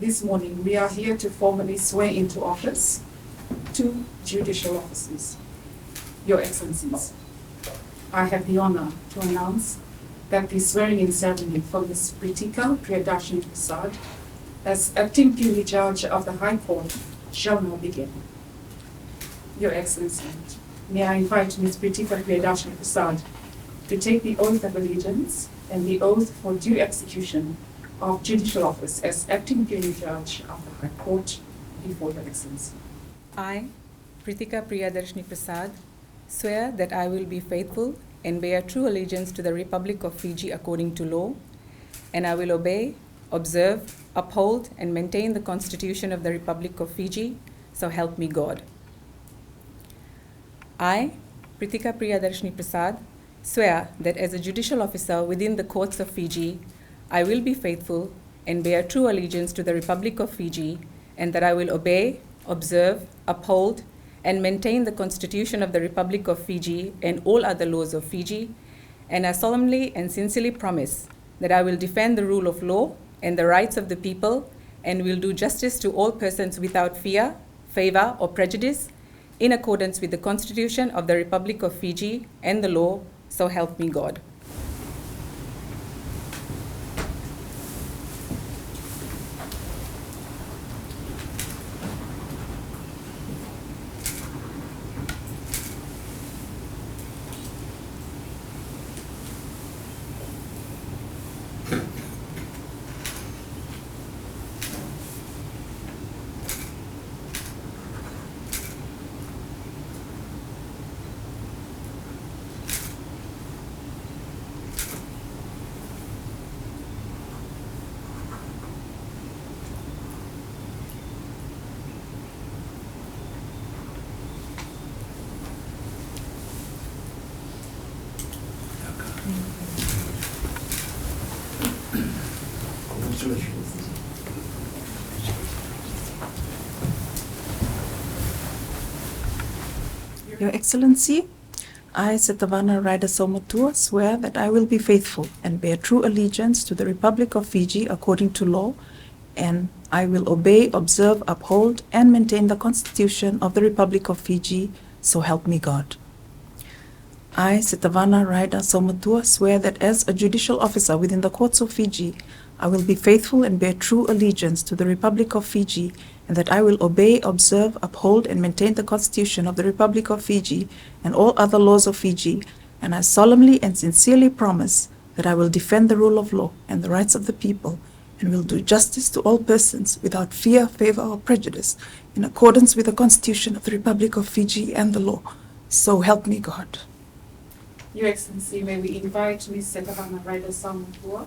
This morning we are here to formally swear into office two judicial officers. Your Excellencies, I have the honor to announce that the swearing-in ceremony for Ms. Preetika Prasad as acting puisne judge of the High Court shall now begin. Your Excellency, may I invite Ms. Preetika Prasad to take the oath of allegiance and the oath for due execution of judicial office as acting puisne judge of the High Court before Your Excellency. I, Preetika Prasad, swear that I will be faithful and bear true allegiance to the Republic of Fiji according to law, and I will obey, observe, uphold, and maintain the Constitution of the Republic of Fiji, so help me God. I, Preetika Prasad, swear that as a judicial officer within the courts of Fiji, I will be faithful and bear true allegiance to the Republic of Fiji, and that I will obey, observe, uphold, and maintain the Constitution of the Republic of Fiji and all other laws of Fiji, and I solemnly and sincerely promise that I will defend the rule of law and the rights of the people, and will do justice to all persons without fear, favor, or prejudice, in accordance with the Constitution of the Republic of Fiji and the law, so help me God. Your Excellency, I, Setavana Saumatua, swear that I will be faithful and bear true allegiance to the Republic of Fiji according to law, and I will obey, observe, uphold, and maintain the Constitution of the Republic of Fiji, so help me God. I, Setavana Saumatua, swear that as a judicial officer within the courts of Fiji, I will be faithful and bear true allegiance to the Republic of Fiji, and that I will obey, observe, uphold, and maintain the Constitution of the Republic of Fiji and all other laws of Fiji, and I solemnly and sincerely promise that I will defend the rule of law and the rights of the people, and will do justice to all persons without fear, favor, or prejudice, in accordance with the Constitution of the Republic of Fiji and the law. So help me God. Your Excellency, may we invite Ms. Setavana Saumatua